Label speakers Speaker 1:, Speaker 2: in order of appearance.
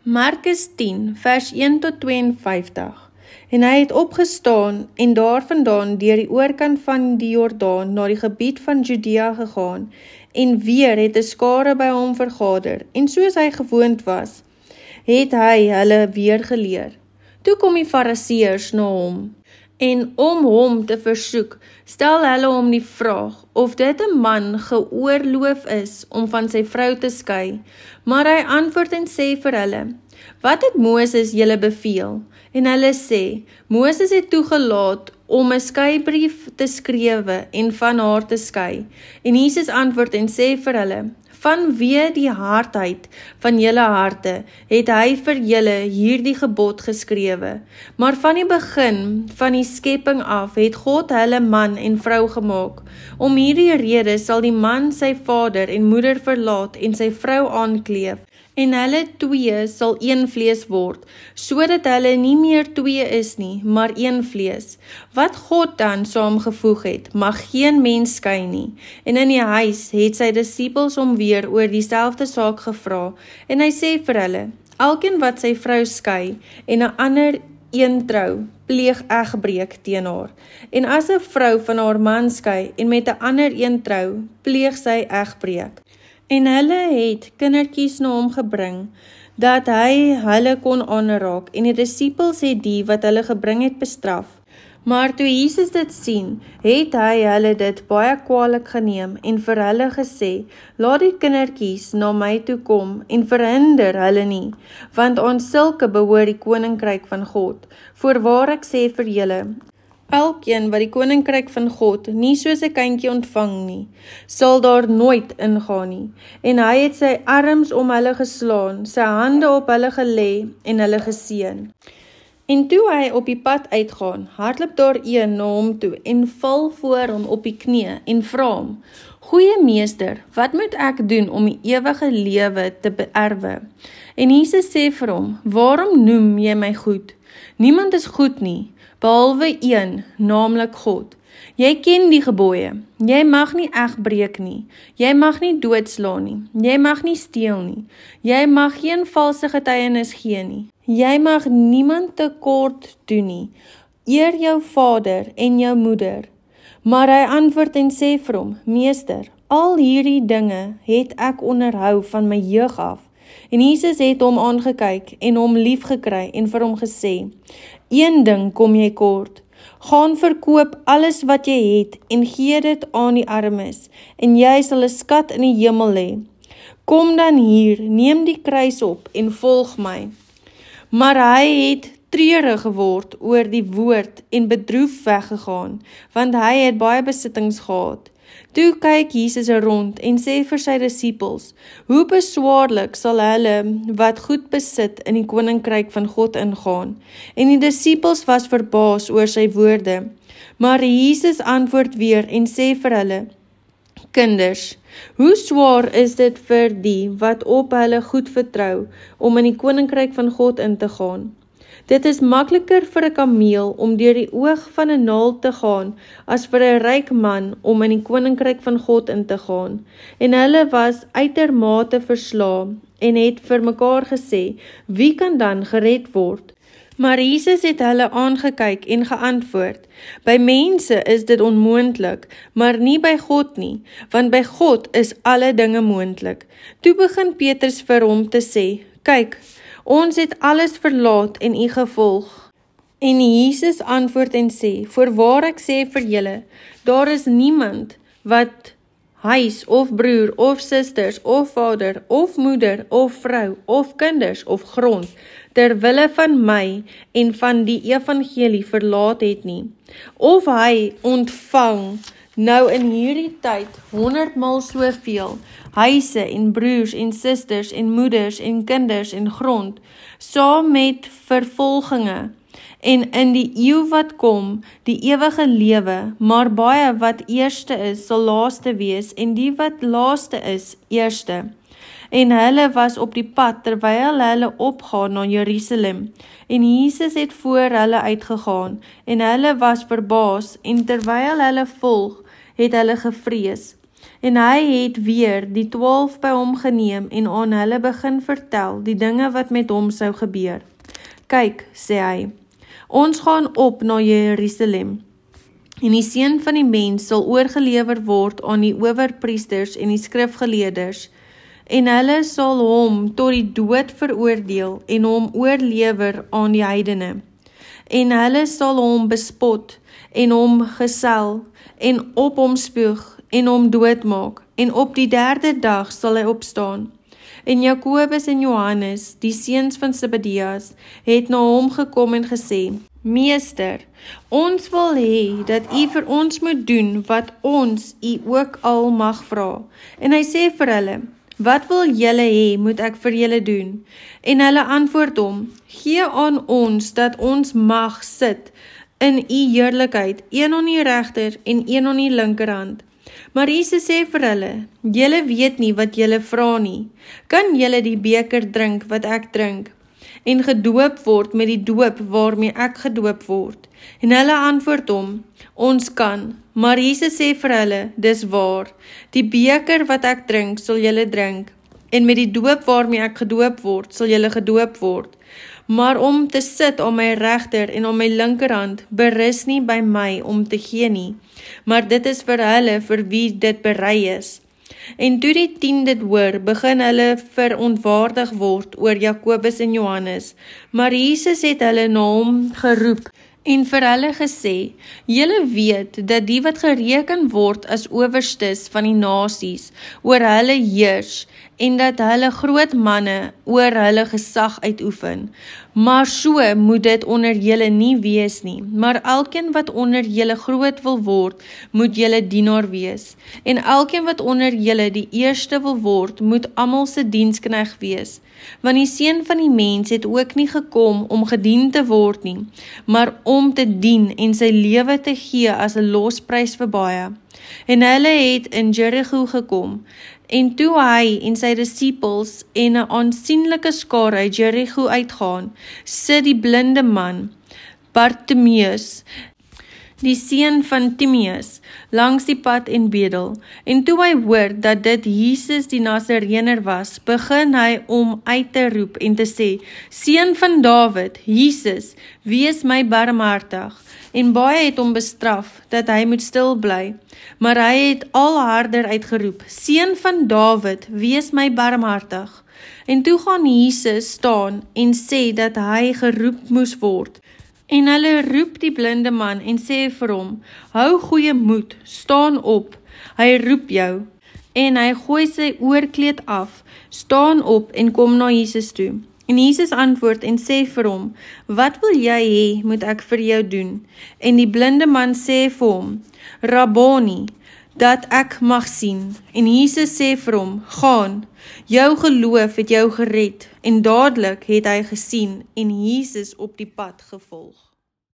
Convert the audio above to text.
Speaker 1: Markus 10 vers 1 tot 52. En hy het opgestaan en daarvandaan deur die oorkant van die Jordaan na die gebied van Judea gegaan, en weer het 'n skare by hom vergader, en soos hy gewoond was, het hy hulle weer geleer. Toe kom die Fariseërs na hom, en om hom te versoek, stel hulle hom die vraag, of dit 'n man geoorloof is om van sy vrou te skei, maar hy antwoord en sê vir hulle, wat het Moses julle beveel? En hulle sê, Moses het toegelaat om 'n skeibrief te skrewe en van haar te skei. En Jesus antwoord en sê vir hulle, vanweë die hardheid van julle harte, het hy vir julle hierdie gebod geskrewe. Maar van die begin van die skepping af, het God hulle man en vrou gemaak. Om hierdie rede sal die man sy vader en moeder verlaat en sy vrou aankleef, en hulle twee sal een vlees word, sodat hulle nie meer twee is nie, maar een vlees. Wat God dan saamgevoeg het, mag geen mens skei nie. En in die huis het sy disippels hom weer oor dieselfde saak gevra, en hy sê vir hulle, elkeen wat sy vrou skei, en 'n ander een trou, pleeg egbreek teen haar. En as 'n vrou van haar man skei, en met 'n ander een trou, pleeg sy egbreek. En hulle het kindertjies na hom gebring, dat hy hulle kon aanraak, en die disippels het die wat hulle gebring het bestraf. Maar toe Jesus dit sien, het hy hulle dit baie kwaadlik geneem, en vir hulle gesê, laat die kindertjies na my toe kom, en verhinder hulle nie, want aan sulke behoort die koninkryk van God. Voorwaar ek sê vir julle, elkeen wat die koninkryk van God nie soos 'n kindjie ontvang nie, sal daar nooit ingaan nie. En hy het sy arms om hulle geslaan, sy hande op hulle gelê en hulle geseën. En toe hy op die pad uitgaan, hardloop daar een na hom toe en val voor hom op die knie en vra hom, Goeie meester, wat moet ek doen om die ewige lewe te beerwe? En Jesus sê vir hom, waarom noem jy my goed? Niemand is goed nie, behalwe een, naamlik God. Jy ken die gebooie, jy mag nie egbreek nie, jy mag nie doodslaan nie, jy mag nie steel nie, jy mag geen valse getuienis gee nie, jy mag niemand tekort doen nie, eer jou vader en jou moeder. Maar hy antwoord en sê vir hom, Meester, al hierdie dinge het ek onderhou van my jeug af. En Jesus het hom aangekyk en hom lief gekry en vir hom gesê, een ding kom jy kort, gaan verkoop alles wat jy het en gee dit aan die armes, en jy sal 'n skat in die hemel hê. Kom dan hier, neem die kruis op en volg my. Maar hy het treurig geword oor die woord en bedroef weggegaan, want hy het baie besittings gehad. Toe kyk Jesus rond en sê vir sy disippels, hoe beswaarlik sal hulle wat goed besit in die koninkryk van God ingaan. En die disippels was verbaas oor sy woorde. Maar Jesus antwoord weer en sê vir hulle, Kinders, hoe swaar is dit vir die wat op hulle goed vertrou om in die koninkryk van God in te gaan? Dit is makliker vir 'n kameel om deur die oog van 'n naald te gaan, as vir 'n ryk man om in die koninkryk van God in te gaan. En hulle was uitermate verslae en het vir mekaar gesê, wie kan dan gered word? Maar Jesus het hulle aangekyk en geantwoord, by mense is dit onmoontlik, maar nie by God nie, want by God is alle dinge moontlik. Toe begin Petrus vir hom te sê, kyk, ons het alles verlaat en u gevolg. En Jesus antwoord en sê, voorwaar ek sê vir julle, daar is niemand wat huis of broer of susters of vader of moeder of vrou of kinders of grond ter wille van my en van die evangelie verlaat het nie. Of hy ontvang nou in hierdie tyd 100 maal soveel, huise en broers en susters en moeders en kinders en grond, saam met vervolginge, en in die eeu wat kom, die ewige lewe, maar baie wat eerste is, sal laaste wees, en die wat laaste is, eerste. En hulle was op die pad, terwyl hulle opgaan na Jerusalem, en Jesus het voor hulle uitgegaan, en hulle was verbaas, en terwyl hulle volg, het hulle gevrees. En hy het weer die 12 by hom geneem en aan hulle begin vertel die dinge wat met hom sou gebeur. Kyk, sê hy, ons gaan op na Jerusalem, en die seun van die mens sal oorgelewer word aan die owerpriesters en die skrifgeleerders, en hulle sal hom tot die dood veroordeel en hom oorlewer aan die heidene. En hulle sal hom bespot en hom gesel en op hom spoeg en hom doodmaak, en op die 3de dag sal hy opstaan. En Jakobus en Johannes, die seuns van Zebedeus, het na hom gekom en gesê, Meester, ons wil hê dat u vir ons moet doen wat ons u ook al mag vra. En hy sê vir hulle, wat wil julle hê moet ek vir julle doen? En hulle antwoord hom, gee aan ons dat ons mag sit in u heerlikheid, een aan die regter en een aan die linkerhand. Maar Jesus sê vir hulle, julle weet nie wat julle vra nie. Kan julle die beker drink wat ek drink? En gedoop word met die doop waarmee ek gedoop word? En hulle antwoord hom, ons kan. Maar Jesus sê vir hulle, dis waar, die beker wat ek drink, sal julle drink, en met die doop waarmee ek gedoop word, sal julle gedoop word. Maar om te sit aan my regter en aan my linkerhand, berus nie by my om te gee nie, maar dit is vir hulle vir wie dit berei is. En toe die 10 dit hoor, begin hulle verontwaardig word oor Jakobus en Johannes, maar Jesus het hulle na hom geroep, en vir hulle gesê, julle weet dat die wat gereken word as owerstes van die nasies, oor hulle heers, en dat hulle groot manne oor hulle gesag uitoefen. Maar so moet dit onder julle nie wees nie, maar elkeen wat onder julle groot wil word, moet julle dienaar wees. En elkeen wat onder julle die eerste wil word, moet almal se diensknegt wees. Want die seun van die mens het ook nie gekom om gedien te word nie, maar om te dien en sy lewe te gee as 'n losprys vir baie. En hulle het in Jericho gekom, en toe hy en sy disippels en 'n aansienlike skare uit Jericho uitgaan, sit die blinde man, Bartimeus, die seun van Timeus, langs die pad en bedel. En toe hy hoor dat dit Jesus die Nasarener was, begin hy om uit te roep en te sê, Seun van Dawid, Jesus, wees my barmhartig. En baie het hom bestraf, dat hy moet stil bly. Maar hy het al harder uitgeroep, Seun van Dawid, wees my barmhartig. En toe gaan Jesus staan en sê dat hy geroep moes word. En hulle roep die blinde man en sê vir hom, hou goeie moed, staan op, hy roep jou. En hy gooi sy oorkleed af, staan op en kom na Jesus toe. En Jesus antwoord en sê vir hom, wat wil jy hê moet ek vir jou doen? En die blinde man sê vir hom, Rabboni, dat ek mag sien. En Jesus sê vir hom, gaan, jou geloof het jou gered. En dadelik het hy gesien en Jesus op die pad gevolg.